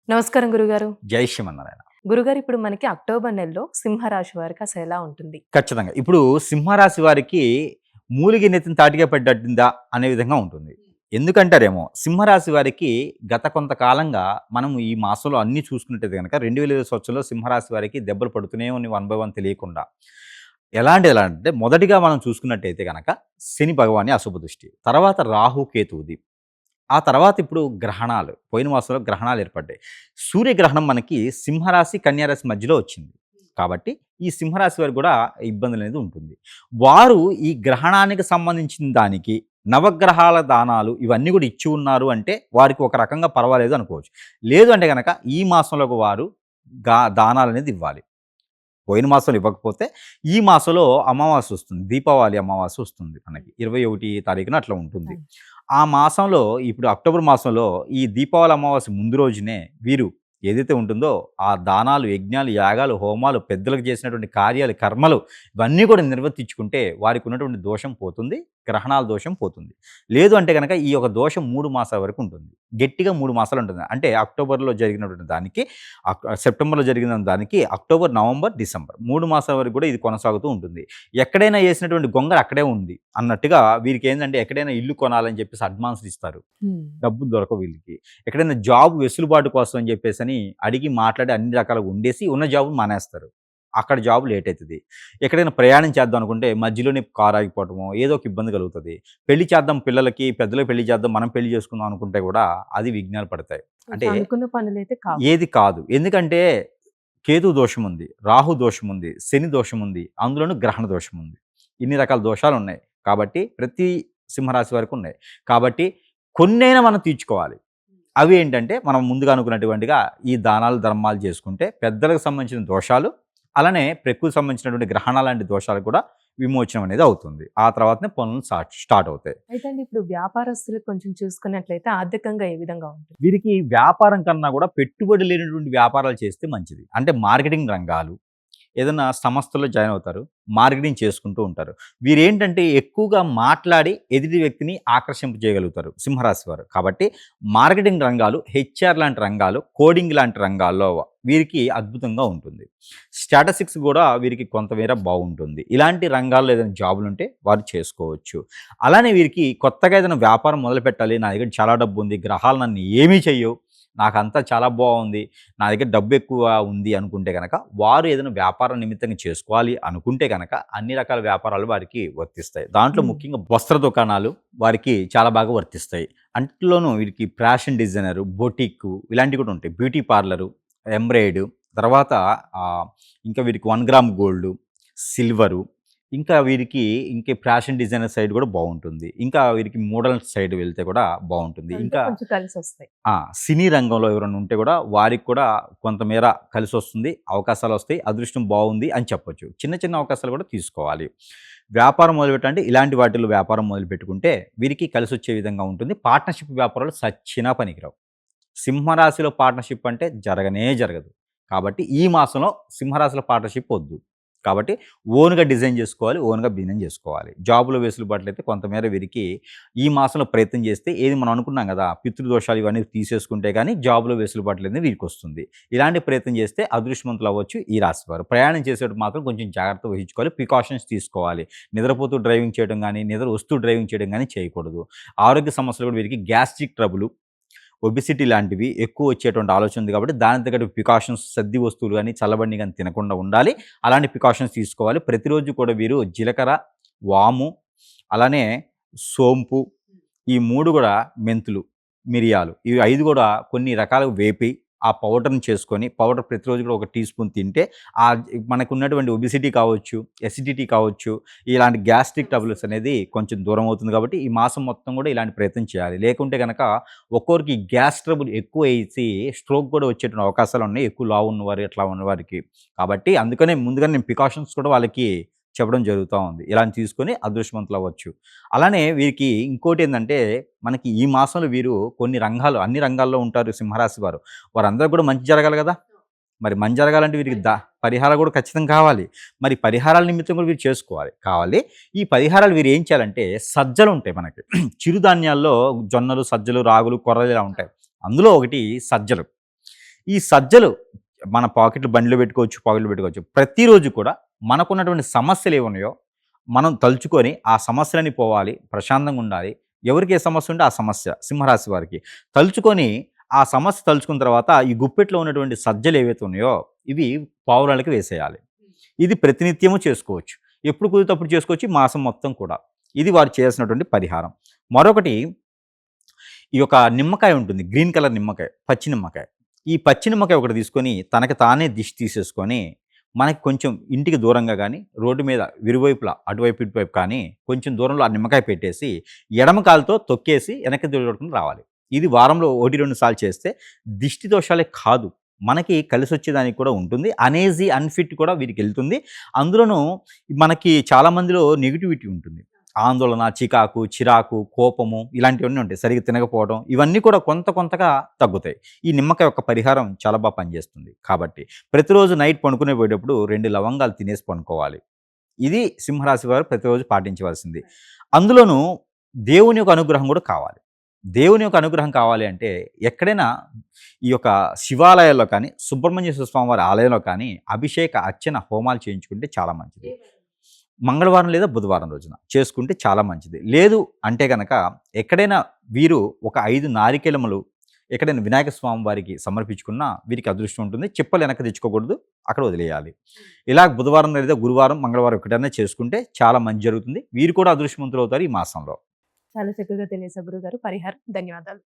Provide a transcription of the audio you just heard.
నమస్కారం గురుగారు. జై శ్రీమన్నారాయణ. గురుగారు ఇప్పుడు మనకి అక్టోబర్ నెలలో సింహరాశి వారికి అసలెలా ఉంటుంది? ఖచ్చితంగా. ఇప్పుడు సింహరాశి వారికి మూలిగి నెత్తిన తాటిగా పడ్డట్టుందా అనే విధంగా ఉంటుంది. ఎందుకంటారేమో, సింహరాశి వారికి గత కొంతకాలంగా మనం ఈ మాసంలో అన్నీ చూసుకున్నట్టయితే గనక 2020 సంవత్సరంలో సింహరాశి వారికి దెబ్బలు పడుతూనే ఉన్నాయి వన్ బై వన్ తెలియకుండా. ఎలా అంటే మొదటిగా మనం చూసుకున్నట్టయితే గనక శని భగవాని అశుభ దృష్టి. తర్వాత రాహు కేతువుది. ఆ తర్వాత ఇప్పుడు గ్రహణాలు. పోయిన మాసంలో గ్రహణాలు ఏర్పడ్డాయి. సూర్యగ్రహణం మనకి సింహరాశి, కన్యా రాశి మధ్యలో వచ్చింది. కాబట్టి ఈ సింహరాశి వారికి కూడా ఇబ్బందులనేది ఉంటుంది. వారు ఈ గ్రహణానికి సంబంధించిన దానికి నవగ్రహాల దానాలు ఇవన్నీ కూడా ఇచ్చి ఉన్నారు అంటే వారికి ఒక రకంగా పర్వాలేదు అనుకోవచ్చు. లేదు అంటే గనక ఈ మాసంలోకి వారు దానాలనేది ఇవ్వాలి. పోయిన మాసంలో ఇవ్వకపోతే ఈ మాసంలో అమావాస్య వస్తుంది. దీపావళి అమావాస్య వస్తుంది మనకి. 21 తారీఖున అట్లా ఉంటుంది. ఆ మాసంలో ఇప్పుడు అక్టోబర్ మాసంలో ఈ దీపావళి అమావాస్య ముందు రోజునే వీరు ఏదైతే ఉంటుందో ఆ దానాలు, యజ్ఞాలు, యాగాలు, హోమాలు, పెద్దలకు చేసినటువంటి కార్యాలు, కర్మలు ఇవన్నీ కూడా నిర్వర్తించుకుంటే వారికి ఉన్నటువంటి దోషం పోతుంది. గ్రహణాల దోషం పోతుంది. లేదు అంటే గనక ఈ యొక్క దోషం 3 మాసాల వరకు ఉంటుంది. గట్టిగా 3 మాసాలు ఉంటుంది. అంటే అక్టోబర్‌లో జరిగినటువంటి దానికి, సెప్టెంబర్‌లో జరిగిన దానికి అక్టోబర్, నవంబర్, డిసెంబర్ 3 మాసాల వరకు కూడా ఇది కొనసాగుతూ ఉంటుంది. ఎక్కడైనా ఏసినటువంటి గొంగళి అక్కడే ఉంది అన్నట్టుగా వీరికేందంటే ఎక్కడైనా ఇల్లు కొనాలని చెప్పేసి అడ్వాన్స్‌లు ఇస్తారు. హ్మ్. డబ్బులు దొరకవు వీళ్ళకి. ఎక్కడైనా జాబ్ వెసులుబాటు కోసం అని చెప్పేసని అడిగి మాట్లాడి అన్ని రకాలుగా ఉండేసి ఉన్న జాబ్ మానేస్తారు. అక్కడ జాబ్ లేట్ అయితది. ఎక్కడైనా ప్రయాణం చేద్దాం అనుకుంటే మధ్యలోనే కారు ఆగిపోవటమో ఏదో ఒక ఇబ్బంది కలుగుతది. పెళ్లి చేద్దాం పిల్లలకి, పెద్దలకి పెళ్లి చేద్దాం, మనం పెళ్లి చేసుకుందాం అనుకుంటే కూడా అది విఘ్నాలు పడతాయి. అంటే కొంచెం అనుకున్న పనులైతే కావు. ఏది కాదు. ఎందుకంటే కేతు దోషం ఉంది, రాహు దోషం ఉంది, శని దోషం ఉంది, అందులోనూ గ్రహణ దోషం ఉంది. ఇన్ని రకాల దోషాలున్నాయి. కాబట్టి ప్రతి సింహరాశి వారికి ఉన్నాయి. కాబట్టి కొన్నైనా మనం తీర్చుకోవాలి. అవి ఏంటంటే మనం ముందుగా అనుకున్నటువంటిగా ఈ దానాలు, ధర్మాలు చేసుకుంటే పెద్దలకు సంబంధించిన దోషాలు, అలానే ప్రకృతికి సంబంధించినటువంటి గ్రహణాల లాంటి దోషాలు కూడా విమోచనం అనేది అవుతుంది. ఆ తర్వాతనే పనులు స్టార్ట్ అవుతాయి. అయితే అండి ఇప్పుడు వ్యాపారస్తులకు కొంచెం చూసుకున్నట్లయితే ఆర్థికంగా ఏ విధంగా ఉంటుంది? వీరికి వ్యాపారం కన్నా కూడా పెట్టుబడి లేనటువంటి వ్యాపారాలు చేస్తే మంచిది. అంటే మార్కెటింగ్ రంగాలు, ఏదైనా సంస్థలో జాయిన్ అవుతారు. మార్కెటింగ్ చేసుకుంటూ ఉంటారు. వీరేంటంటే ఎక్కువగా మాట్లాడి ఎదుటి వ్యక్తిని ఆకర్షింపజేయగలుగుతారు సింహరాశి వారు. కాబట్టి మార్కెటింగ్ రంగాలు, హెచ్ఆర్ లాంటి రంగాలు, కోడింగ్ లాంటి రంగాల్లో వీరికి అద్భుతంగా ఉంటుంది. స్టాటిస్టిక్స్ కూడా వీరికి కొంతమేర బాగుంటుంది. ఇలాంటి రంగాల్లో ఏదైనా జాబులుంటే వారు చేసుకోవచ్చు. అలానే వీరికి కొత్తగా ఏదైనా వ్యాపారం మొదలుపెట్టాలి, నా దగ్గర చాలా డబ్బు ఉంది, గ్రహాలు నన్ను ఏమీ చెయ్యవు, నాకంతా చాలా బాగుంది, నా దగ్గర డబ్బు ఎక్కువ ఉంది అనుకుంటే గనక వారు ఏదైనా వ్యాపారం నిమిత్తంగా చేసుకోవాలి అనుకుంటే గనక అన్ని రకాల వ్యాపారాలు వారికి వర్తిస్తాయి. దాంట్లో హ్మ్. ముఖ్యంగా వస్త్ర దుకాణాలు వారికి చాలా బాగా వర్తిస్తాయి. అంట్లోనూ వీరికి ఫ్యాషన్ డిజైనరు, బొటిక్ ఇలాంటివి కూడా ఉంటాయి. బ్యూటీ పార్లరు, ఎంబ్రాయిడ్, తర్వాత ఇంకా వీరికి 1 గ్రామ్ గోల్డు, సిల్వరు, ఇంకా వీరికి ఫ్యాషన్ డిజైనర్ సైడ్ కూడా బాగుంటుంది. ఇంకా వీరికి మోడల్ సైడ్ వెళ్తే కూడా బాగుంటుంది. అంటే ఇంకా కొంచెం కలిసొస్తాయి. సినీ రంగంలో ఎవరైనా ఉంటే కూడా వారికి కూడా కొంతమేర కలిసొస్తుంది, అవకాశాలొస్తాయి, అదృష్టం బాగుంది అని చెప్పొచ్చు. చిన్న చిన్న అవకాశాలు కూడా తీసుకోవాలి. వ్యాపారం మొదలుపెట్టంటే ఇలాంటి వాటిల్లో వ్యాపారం మొదలుపెట్టుకుంటే వీరికి కలిసొచ్చే విధంగా ఉంటుంది. పార్ట్నర్‌షిప్ వ్యాపారాలు సచ్చినా పనికిరావు. సింహరాశిలో పార్ట్నర్‌షిప్ అంటే జరగనే జరగదు. కాబట్టి ఈ మాసంలో సింహరాశిలో పార్ట్నర్‌షిప్ వద్దు. కాబట్టి ఓన్‌గా డిజైన్ చేసుకోవాలి, ఓన్‌గా బిజినెస్ చేసుకోవాలి. జాబ్‌లో వెసులుబాట్లయితే కొంతమేర వీరికి ఈ మాసంలో ప్రయత్నం చేస్తే ఏది మనం అనుకున్నాం కదా! పితృదోషాలు ఇవన్నీ తీసేసుకుంటే గానీ జాబ్‌లో వెసులుబాట్లనేది వీరికొస్తుంది. ఇలాంటి ప్రయత్నం చేస్తే అదృష్టవంతులు అవ్వచ్చు ఈ రాశివారు. ప్రయాణం చేసేటప్పుడు మాత్రం కొంచెం జాగ్రత్త వహించుకోవాలి, ప్రికాషన్స్ తీసుకోవాలి. నిద్రపోతూ డ్రైవింగ్ చేయడం గానీ, నిద్ర వస్తూ డ్రైవింగ్ చేయడం గానీ చేయకూడదు. ఆరోగ్య సమస్యలు కూడా వీరికి గ్యాస్ట్రిక్ ట్రబులు, ఒబెసిటీ లాంటివి ఎక్కువ వచ్చేటువంటి ఆలోచన ఉంది కాబట్టి దానికి తగ్గట్టు ప్రికాషన్స్, సద్ది వస్తువులు గానీ, చల్లబండి గానీ తినకుండా ఉండాలి. అలాంటి ప్రికాషన్స్ తీసుకోవాలి. ప్రతిరోజు కూడా వీరు జీలకర్ర, వాము, అలానే సోంపు, ఈ 3 గూడా మెంతులు, మిరియాలు ఇవి 5 గూడా కొన్ని రకాలుగా వేపి ఆ పౌడర్‌ని చేసుకొని, పౌడర్ ప్రతిరోజు కూడా ఒక టీ స్పూన్ తింటే మనకున్నటువంటి ఒబెసిటీ కావచ్చు, ఎసిడిటీ కావచ్చు, ఇలాంటి గ్యాస్ట్రిక్ ట్రబుల్స్ అనేది కొంచెం దూరం అవుతుంది కాబట్టి ఈ మాసం మొత్తం కూడా ఇలాంటి ప్రయత్నం చేయాలి. లేకుంటే గనక ఒక్కొక్కరికి గ్యాస్ ట్రబుల్ ఎక్కువయ్యేసి స్ట్రోక్ కూడా వచ్చేటువంటి అవకాశాలున్నాయి. ఎక్కువ లావు ఉన్నవారు, ఇట్లా ఉన్నవారికి. కాబట్టి అందుకనే ముందుగానే నేను ప్రికాషన్స్ కూడా వాళ్ళకి చెప్పడం జరుగుతా ఉంది. ఇలాంటి తీసుకొని అదృష్టవంతులవ్వచ్చు. అలానే వీరికి ఇంకోటేందంటే, మనకి ఈ మాసంలో వీరు కొన్ని రంగాలు, అన్ని రంగాల్లో ఉంటారు సింహరాశి వారు. వారందరికి కూడా మంచి జరగాలి గదా! మరి మంచి జరగాలంటే వీరికి పరిహారాలు కూడా ఖచ్చితంగా కావాలి. మరి పరిహారాల నిమిత్తం కూడా వీరు చేసుకోవాలి. ఈ పరిహారాలు వీరు ఏం చేయాలంటే సజ్జలుంటాయి మనకి. చిరుధాన్యాల్లో జొన్నలు, సజ్జలు, రాగులు, కొర్రలు ఇలా ఉంటాయి. అందులో ఒకటి సజ్జలు. ఈ సజ్జలు మన పాకెట్లు బండిలో పెట్టుకోవచ్చు. ప్రతిరోజు కూడా మనకున్నటువంటి సమస్యలు ఏమున్నాయో మనం తలుచుకొని ఆ సమస్యలని పోవాలి, ప్రశాంతంగా ఉండాలి. ఎవరికి ఏ సమస్య ఉంటే ఆ సమస్య సింహరాశి వారికి తలుచుకొని ఆ సమస్య తలుచుకున్న తర్వాత ఈ గుప్పెట్లో ఉన్నటువంటి సజ్జలు ఏవైతే ఉన్నాయో ఇవి పావురాలకి వేసేయాలి. ఇది ప్రతినిత్యము చేసుకోవచ్చు. ఎప్పుడు కుదిరితే అప్పుడు చేసుకోవచ్చు. ఈ మాసం మొత్తం కూడా. ఇది వారు చేయాల్సినటువంటి పరిహారం. మరొకటి ఈ యొక్క నిమ్మకాయ ఉంటుంది. గ్రీన్ కలర్ నిమ్మకాయ, పచ్చి నిమ్మకాయ. ఈ పచ్చి నిమ్మకాయ ఒకటి తీసుకొని తనకి తానే దిష్టి తీసేసుకొని మనకి కొంచెం ఇంటికి దూరంగా గానీ, రోడ్డు మీద ఇరువైపులా అటువైపు, ఇటువైపు కానీ కొంచెం దూరంలో ఆ నిమ్మకాయ పెట్టేసి ఎడమ కాలుతో తొక్కేసి వెనక్కి దొరుకుని రావాలి. ఇది వారంలో 1, 2 సార్లు చేస్తే దిష్టి దోషాలే కాదు, మనకి కలిసొచ్చేదానికి కూడా ఉంటుంది. అనేజీ, అన్‌ఫిట్ కూడా వీరికెళ్తుంది. అందులోనూ మనకి చాలా మందిలో నెగటివిటీ ఉంటుంది. ఆందోళన, చికాకు, చిరాకు, కోపము ఇలాంటివన్నీ ఉంటాయి. సరిగ్గా తినకపోవడం ఇవన్నీ కూడా కొంతగా తగ్గుతాయి. ఈ నిమ్మకాయ యొక్క పరిహారం చాలా బాగా పనిచేస్తుంది. కాబట్టి ప్రతిరోజు నైట్ పడుకునే పోయేటప్పుడు 2 లవంగాలు తినేసి పడుకోవాలి. ఇది సింహరాశి వారు ప్రతిరోజు పాటించవలసింది. అందులోనూ దేవుని యొక్క అనుగ్రహం కూడా కావాలి. దేవుని యొక్క అనుగ్రహం కావాలి అంటే ఎక్కడైనా ఈ యొక్క శివాలయాల్లో కానీ, సుబ్రహ్మణ్యేశ్వర స్వామి వారి ఆలయంలో కానీ అభిషేక, అర్చన, హోమాలు చేయించుకుంటే చాలా మంచిది. మంగళవారం లేదా బుధవారం రోజున చేసుకుంటే చాలా మంచిది. లేదు అంటే గనక ఎక్కడైనా వీరు ఒక 5 నారికేళములు ఎక్కడైనా వినాయక స్వామి వారికి సమర్పించుకున్నా వీరికి అదృష్టం ఉంటుంది. చెప్పులు వెనక్కి తెచ్చుకోకూడదు, అక్కడ వదిలేయాలి. ఇలా బుధవారం లేదా గురువారం, మంగళవారం ఎక్కడైనా చేసుకుంటే చాలా మంచి జరుగుతుంది. వీరు కూడా అదృష్టవంతులు అవుతారు ఈ మాసంలో. చాలా చక్కగా తెలియజేశారు గురుగారు. పరిహారం. ధన్యవాదాలు.